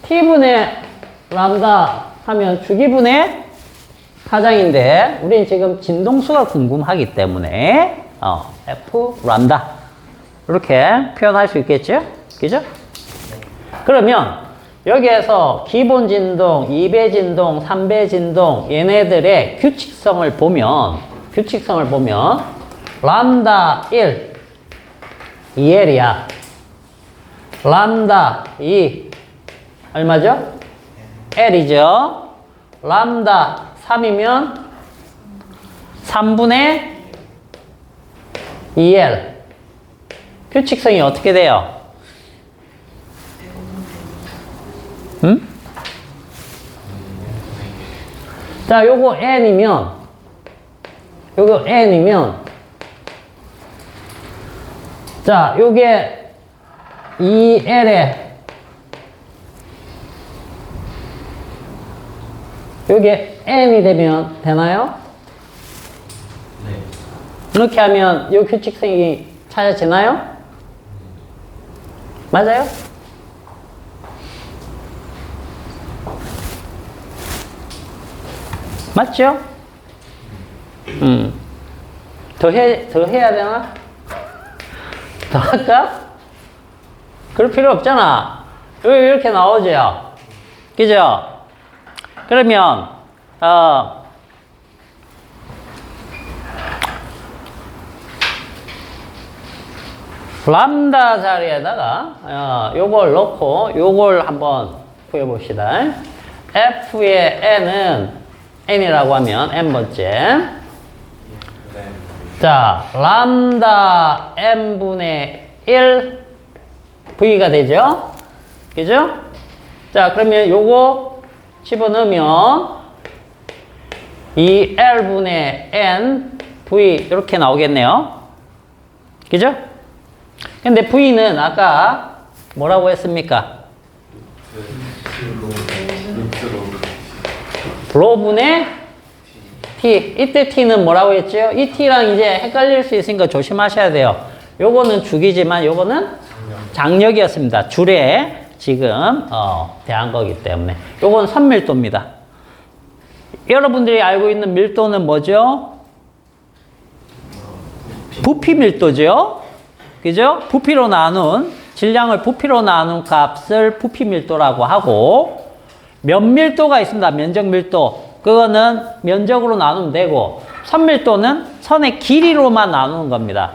T분의 람다 하면 주기분의 파장인데, 우리는 지금 진동수가 궁금하기 때문에, F 람다. 이렇게 표현할 수 있겠죠? 그죠? 그러면 여기에서 기본 진동, 2배 진동, 3배 진동 얘네들의 규칙성을 보면 람다 1 2L이야. 람다 2 얼마죠? L이죠. 람다 3이면 3분의 2L. 규칙성이 어떻게 돼요? 자, 요거 N이면 자, 요게 2L에 요게 N이 되면 되나요? 네. 이렇게 하면 요 규칙성이 찾아지나요? 맞아요? 맞죠? 더 해야 되나? 더 할까? 그럴 필요 없잖아. 여기 이렇게 나오죠? 그죠? 그러면, 람다 자리에다가, 요걸 넣고, 요걸 한번 구해봅시다. F의 n은 n이라고 하면 n번째. 자, 람다 n분의 1 v가 되죠? 그죠? 자, 그러면 요거 집어넣으면 이 L분의 N V 이렇게 나오겠네요. 그죠? 근데 V는 아까 뭐라고 했습니까? 로분의 T. 이때 T는 뭐라고 했죠? 이 T랑 이제 헷갈릴 수 있으니까 조심하셔야 돼요. 요거는 주기지만 요거는 장력이었습니다. 줄에 지금 대한 거기 때문에 요건 선밀도입니다. 여러분들이 알고 있는 밀도는 뭐죠? 부피 밀도죠. 그죠? 부피로 나눈 질량을 부피로 나눈 값을 부피 밀도라고 하고 면밀도가 있습니다. 면적 밀도. 그거는 면적으로 나누면 되고 선밀도는 선의 길이로만 나누는 겁니다.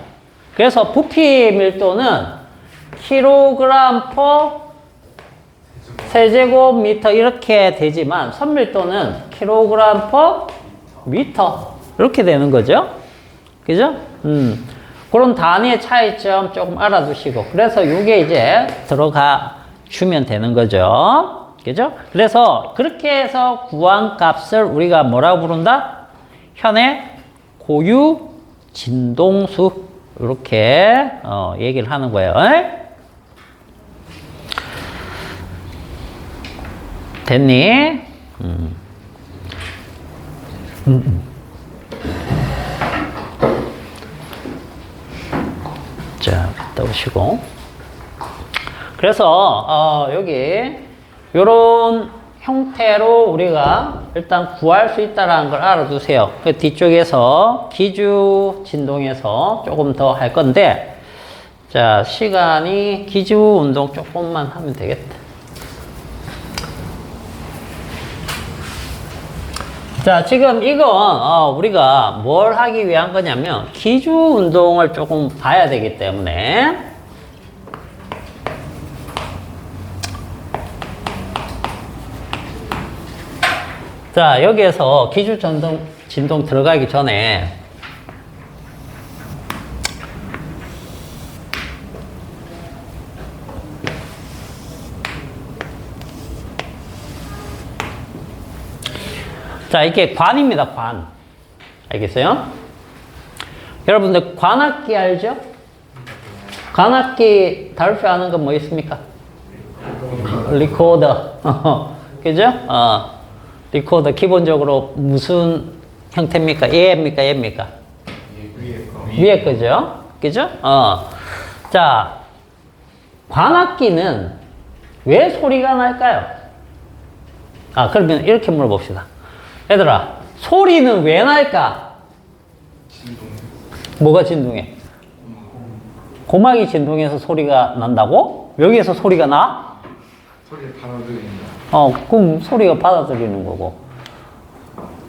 그래서 부피 밀도는 킬로그램 퍼 세제곱미터 이렇게 되지만 선밀도는 킬로그램 퍼 미터 이렇게 되는 거죠. 그죠? 그런 단위의 차이점 조금 알아두시고 그래서 이게 이제 들어가 주면 되는 거죠. 그죠? 그래서 그렇게 해서 구한 값을 우리가 뭐라고 부른다? 현의 고유 진동수 이렇게 얘기를 하는 거예요. 됐니? 자, 갔다 오시고. 그래서 여기 요런 형태로 우리가 일단 구할 수 있다는 걸 알아두세요. 그 뒤쪽에서 기주 진동에서 조금 더 할 건데 자, 시간이 기주 운동 조금만 하면 되겠다. 자, 지금 이건 우리가 뭘 하기 위한 거냐면 기주 운동을 조금 봐야 되기 때문에 자, 여기에서 기주 진동 들어가기 전에 자, 이게 관입니다. 관. 알겠어요? 여러분들 관악기 알죠? 관악기 발표하는 건 뭐 있습니까? 리코더. 그죠? 리코더 기본적으로 무슨 형태입니까? 얘입니까? 얘입니까? 위에 거죠? 그죠? 자, 관악기는 왜 소리가 날까요? 그러면 이렇게 물어봅시다. 얘들아, 소리는 왜 날까? 진동. 뭐가 진동해? 고막이 진동해서 소리가 난다고? 여기에서 소리가 나? 소리를 받아들인다. 그럼 소리가 받아들이는 거고.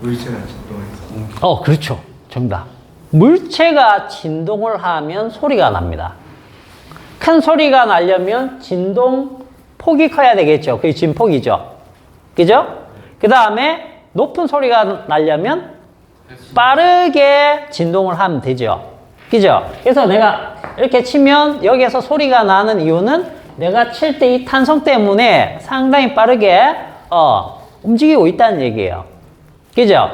물체가 진동해서. 그렇죠. 정답. 물체가 진동을 하면 소리가 납니다. 큰 소리가 나려면 진동 폭이 커야 되겠죠. 그게 진폭이죠. 그죠? 그 다음에 높은 소리가 나려면 빠르게 진동을 하면 되죠. 그죠? 그래서 내가 이렇게 치면 여기에서 소리가 나는 이유는 내가 칠 때 이 탄성 때문에 상당히 빠르게 움직이고 있다는 얘기예요. 그죠?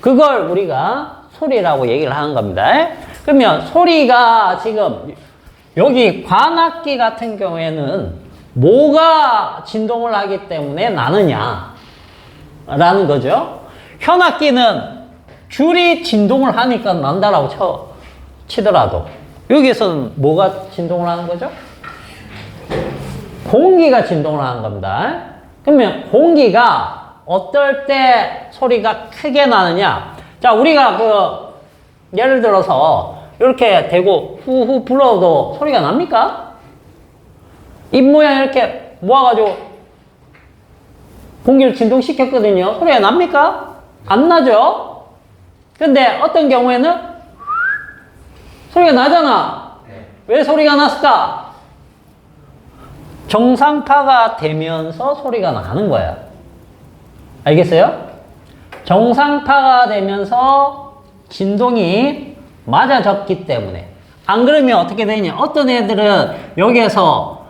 그걸 우리가 소리라고 얘기를 하는 겁니다. 그러면 소리가 지금 여기 관악기 같은 경우에는 뭐가 진동을 하기 때문에 나느냐 라는 거죠. 현악기는 줄이 진동을 하니까 난다라고 치더라도 여기에서는 뭐가 진동을 하는 거죠? 공기가 진동을 하는 겁니다. 그러면 공기가 어떨 때 소리가 크게 나느냐? 자, 우리가 예를 들어서 이렇게 대고 후후 불어도 소리가 납니까? 입 모양 이렇게 모아가지고 공기를 진동시켰거든요. 소리가 납니까? 안 나죠? 근데 어떤 경우에는 소리가 나잖아. 왜 소리가 났을까? 정상파가 되면서 소리가 나는 거야. 알겠어요? 정상파가 되면서 진동이 맞아졌기 때문에. 안 그러면 어떻게 되냐? 어떤 애들은 여기에서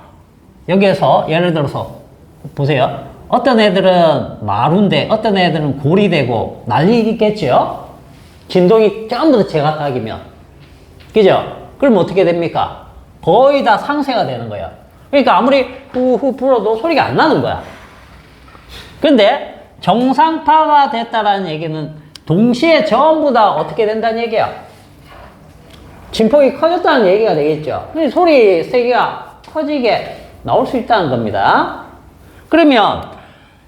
예를 들어서 보세요. 어떤 애들은 마루인데 어떤 애들은 골이 되고 난리겠죠? 진동이 전부 다 제각각이면. 그죠? 그럼 어떻게 됩니까? 거의 다 상쇄가 되는 거예요. 그러니까 아무리 후후 불어도 소리가 안 나는 거야. 근데 정상파가 됐다라는 얘기는 동시에 전부 다 어떻게 된다는 얘기야? 진폭이 커졌다는 얘기가 되겠죠. 소리 세기가 커지게 나올 수 있다는 겁니다. 그러면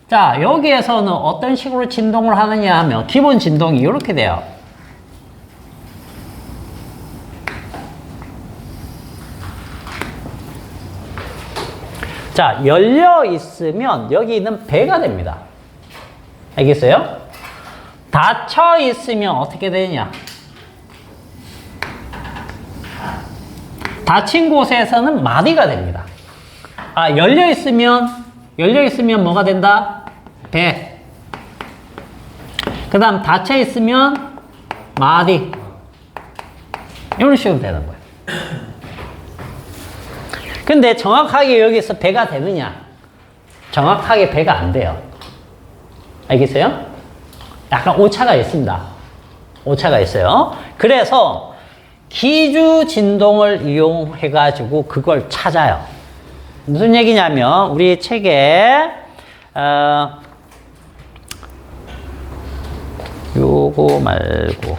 자, 여기에서는 어떤 식으로 진동을 하느냐 하면 기본 진동이 이렇게 돼요. 자, 열려 있으면 여기는 배가 됩니다. 알겠어요? 닫혀 있으면 어떻게 되냐? 닫힌 곳에서는 마디가 됩니다. 아, 열려 있으면 뭐가 된다? 배. 그 다음 닫혀 있으면 마디. 이런 식으로 되는 거예요. 근데 정확하게 여기서 배가 되느냐? 정확하게 배가 안 돼요. 알겠어요? 약간 오차가 있습니다. 오차가 있어요. 그래서 기주 진동을 이용해 가지고 그걸 찾아요. 무슨 얘기냐면 우리 책에 요거 말고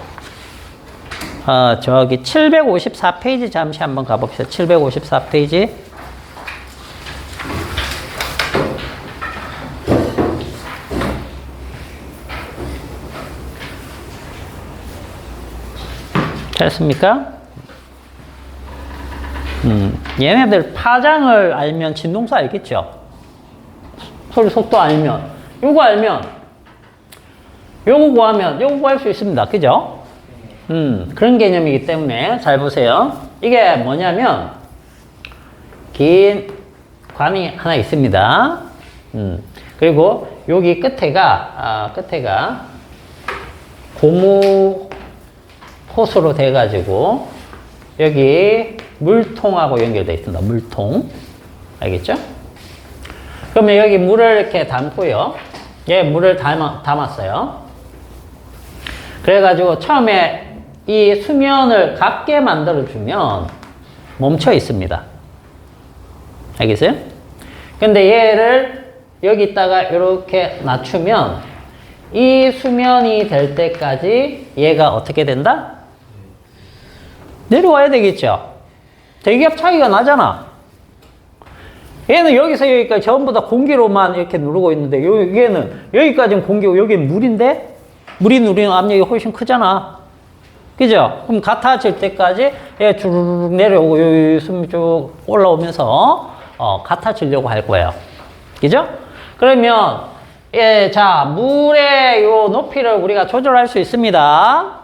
저기 754페이지 잠시 한번 가봅시다. 754페이지. 됐습니까? 얘네들 파장을 알면 진동수 알겠죠? 소리 속도 알면, 요거 알면, 요거 구하면, 요거 구할 수 있습니다. 그죠? 그런 개념이기 때문에 잘 보세요. 이게 뭐냐면, 긴 관이 하나 있습니다. 그리고 여기 끝에가 고무 호스로 돼가지고, 여기 물통하고 연결되어 있습니다. 물통. 알겠죠? 그러면 여기 물을 이렇게 담고요. 예, 물을 담았어요. 그래가지고 처음에 이 수면을 같게 만들어주면 멈춰 있습니다. 알겠어요? 근데 얘를 여기다가 이렇게 낮추면 이 수면이 될 때까지 얘가 어떻게 된다? 내려와야 되겠죠? 대기압 차이가 나잖아. 얘는 여기서 여기까지 전부 다 공기로만 이렇게 누르고 있는데 얘는 여기까지는 공기고 여기는 물인데 물이 누리는 압력이 훨씬 크잖아. 그죠? 그럼 같아질 때까지 얘 주르륵 내려오고 여기 숨이 쭉 올라오면서 같아지려고 할 거예요. 그죠? 그러면 자, 물의 요 높이를 우리가 조절할 수 있습니다.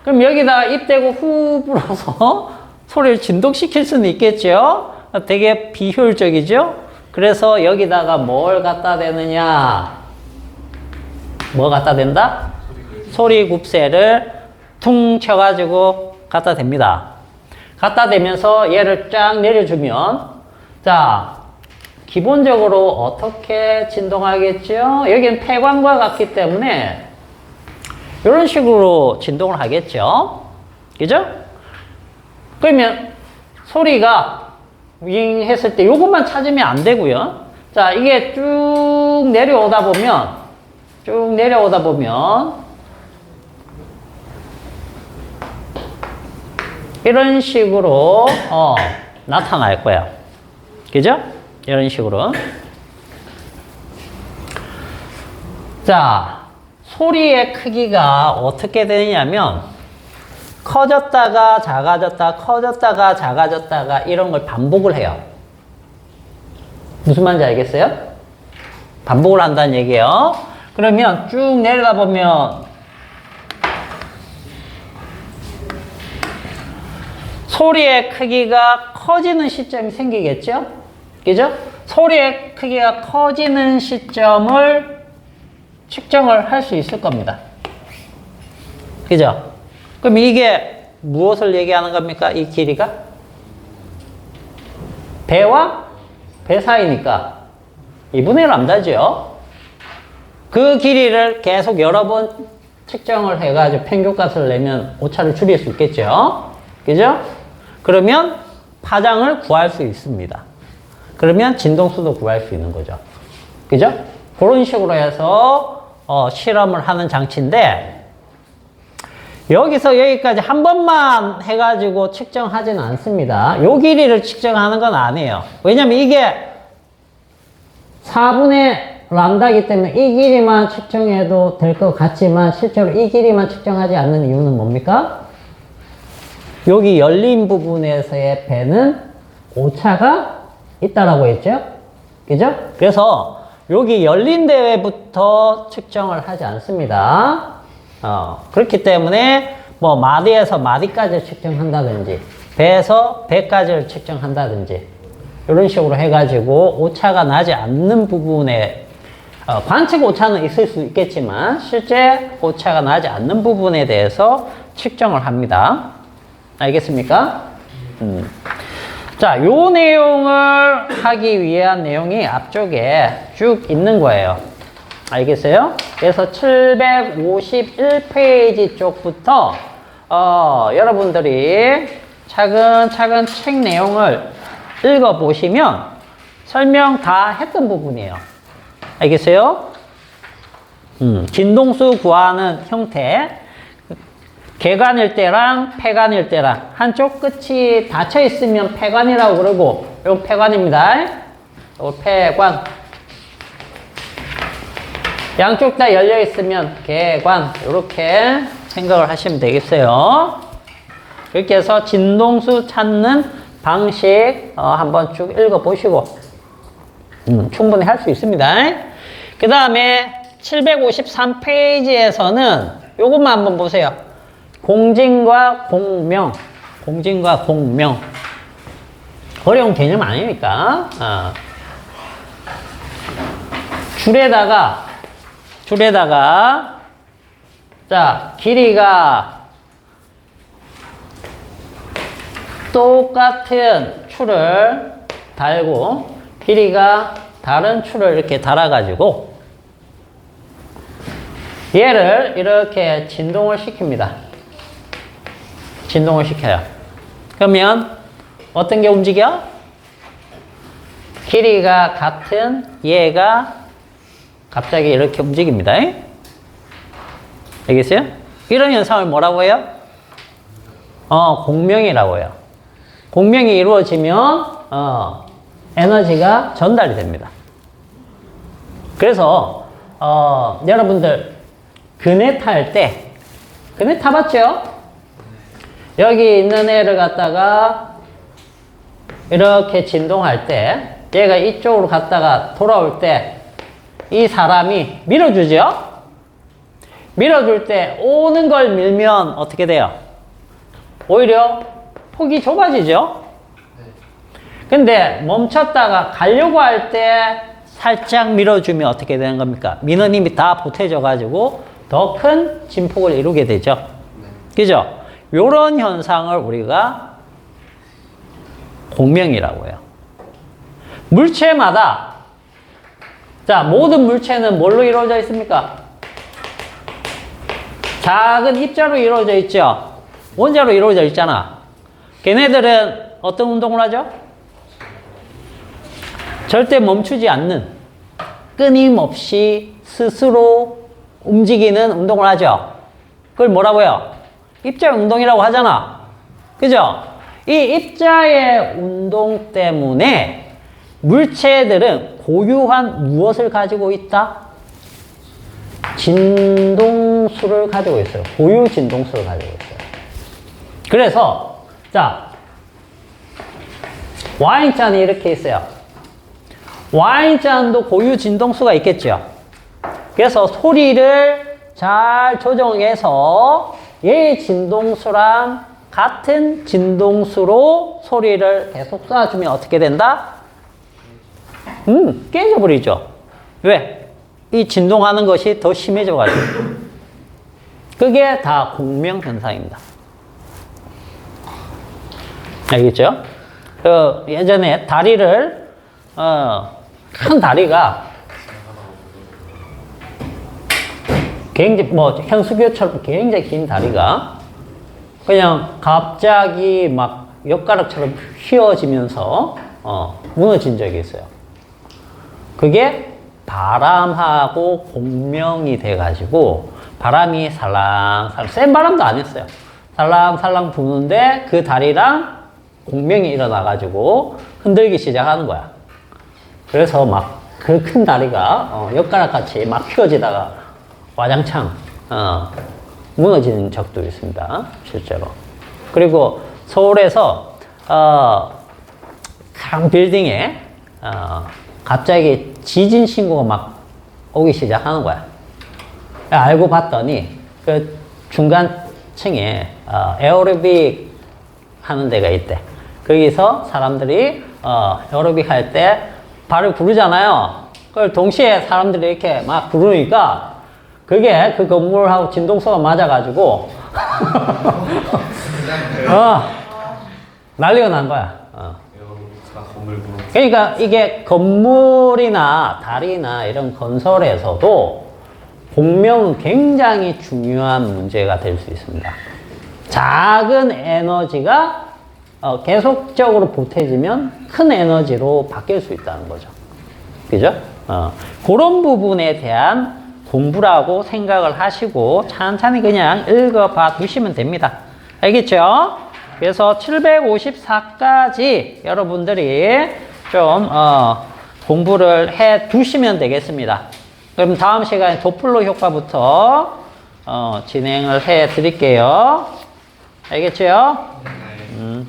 그럼 여기다 입 대고 후 불어서 소리를 진동시킬 수는 있겠죠? 되게 비효율적이죠? 그래서 여기다가 뭘 갖다 대느냐? 뭐 갖다 댄다? 소리 굽새를 퉁 쳐가지고 갖다 댑니다. 갖다 대면서 얘를 쫙 내려주면, 자, 기본적으로 어떻게 진동하겠죠? 여기는 폐관과 같기 때문에 이런 식으로 진동을 하겠죠? 그죠? 그러면 소리가 윙 했을 때 요것만 찾으면 안 되고요. 자, 이게 쭉 내려오다 보면 이런 식으로 나타날 거예요. 그죠? 이런 식으로. 자, 소리의 크기가 어떻게 되냐면 커졌다가 작아졌다, 커졌다가 작아졌다가 이런 걸 반복을 해요. 무슨 말인지 알겠어요? 반복을 한다는 얘기예요. 그러면 쭉 내려다 보면 소리의 크기가 커지는 시점이 생기겠죠? 그죠? 소리의 크기가 커지는 시점을 측정을 할 수 있을 겁니다. 그죠? 그럼 이게 무엇을 얘기하는 겁니까? 이 길이가? 배와 배 사이니까 2분의 1 람다죠. 그 길이를 계속 여러 번 측정을 해가지고 평균값을 내면 오차를 줄일 수 있겠죠. 그죠? 그러면 파장을 구할 수 있습니다. 그러면 진동수도 구할 수 있는 거죠. 그죠? 그런 식으로 해서 실험을 하는 장치인데 여기서 여기까지 한 번만 해가지고 측정하지는 않습니다. 요 길이를 측정하는 건 아니에요. 왜냐면 이게 4분의 람다이기 때문에 이 길이만 측정해도 될 것 같지만 실제로 이 길이만 측정하지 않는 이유는 뭡니까? 여기 열린 부분에서의 배는 오차가 있다라고 했죠? 그죠? 그래서 여기 열린 데부터 측정을 하지 않습니다. 그렇기 때문에 뭐 마디에서 마디까지를 측정한다든지 배에서 배까지를 측정한다든지 이런 식으로 해가지고 오차가 나지 않는 부분에 관측 오차는 있을 수 있겠지만 실제 오차가 나지 않는 부분에 대해서 측정을 합니다. 알겠습니까? 자, 요 내용을 하기 위한 내용이 앞쪽에 쭉 있는 거예요. 알겠어요? 그래서 751페이지 쪽부터 여러분들이 차근차근 책 내용을 읽어보시면 설명 다 했던 부분이에요. 알겠어요? 진동수 구하는 형태, 개관일 때랑 폐관일 때랑 한쪽 끝이 닫혀 있으면 폐관이라고 그러고 이건 폐관입니다. 이거 폐관. 양쪽 다 열려 있으면 개관. 이렇게 생각을 하시면 되겠어요. 그렇게 해서 진동수 찾는 방식 한번 쭉 읽어보시고 충분히 할 수 있습니다. 그 다음에 753페이지에서는 요것만 한번 보세요. 공진과 공명. 공진과 공명. 어려운 개념 아니니까. 줄에다가 자, 길이가 똑같은 줄을 달고 길이가 다른 줄을 이렇게 달아가지고 얘를 이렇게 진동을 시킵니다. 진동을 시켜요. 그러면 어떤 게 움직여? 길이가 같은 얘가 갑자기 이렇게 움직입니다. 알겠어요? 이런 현상을 뭐라고 해요? 공명이라고 해요. 공명이 이루어지면 에너지가 전달이 됩니다. 그래서 여러분들 그네 탈 때 그네 타봤죠? 여기 있는 애를 갖다가 이렇게 진동할 때 얘가 이쪽으로 갔다가 돌아올 때 이 사람이 밀어주죠? 밀어줄 때 오는 걸 밀면 어떻게 돼요? 오히려 폭이 좁아지죠? 근데 멈췄다가 가려고 할 때 살짝 밀어주면 어떻게 되는 겁니까? 미는 힘이 다 보태져 가지고 더 큰 진폭을 이루게 되죠. 그죠? 요런 현상을 우리가 공명이라고 해요. 물체마다 자, 모든 물체는 뭘로 이루어져 있습니까? 작은 입자로 이루어져 있죠? 원자로 이루어져 있잖아. 걔네들은 어떤 운동을 하죠? 절대 멈추지 않는 끊임없이 스스로 움직이는 운동을 하죠. 그걸 뭐라고 해요? 입자의 운동이라고 하잖아. 그죠? 이 입자의 운동 때문에 물체들은 고유한 무엇을 가지고 있다? 진동수를 가지고 있어요. 고유 진동수를 가지고 있어요. 그래서, 자, 와인잔이 이렇게 있어요. 와인잔도 고유 진동수가 있겠죠. 그래서 소리를 잘 조정해서 얘 진동수랑 같은 진동수로 소리를 계속 쏴주면 어떻게 된다? 깨져버리죠. 왜? 이 진동하는 것이 더 심해져가지고. 그게 다 공명 현상입니다. 알겠죠? 예전에 다리를, 큰 다리가 굉장히, 현수교처럼 굉장히 긴 다리가 그냥 갑자기 막 엿가락처럼 휘어지면서, 무너진 적이 있어요. 그게 바람하고 공명이 돼가지고 바람이 살랑살랑, 센 바람도 아니었어요. 살랑살랑 부는데 그 다리랑 공명이 일어나가지고 흔들기 시작하는 거야. 그래서 막 그 큰 다리가 엿가락같이 막 휘어지다가 와장창 무너지는 적도 있습니다. 실제로. 그리고 서울에서 큰 빌딩에 갑자기 지진 신고가 막 오기 시작하는 거야. 알고 봤더니 그 중간층에 에어로빅 하는 데가 있대. 거기서 사람들이 에어로빅 할 때 발을 구르잖아요. 그걸 동시에 사람들이 이렇게 막 구르니까 그게 그 건물하고 진동소가 맞아가지고 난리가 난 거야. 그러니까 이게 건물이나 다리나 이런 건설에서도 공명은 굉장히 중요한 문제가 될 수 있습니다. 작은 에너지가 계속적으로 보태지면 큰 에너지로 바뀔 수 있다는 거죠. 그죠? 그런 부분에 대한 공부라고 생각을 하시고 천천히 그냥 읽어봐 두시면 됩니다. 알겠죠? 그래서 754까지 여러분들이 좀 공부를 해 두시면 되겠습니다. 그럼 다음 시간에 도플러 효과부터 진행을 해 드릴게요. 알겠죠? 네.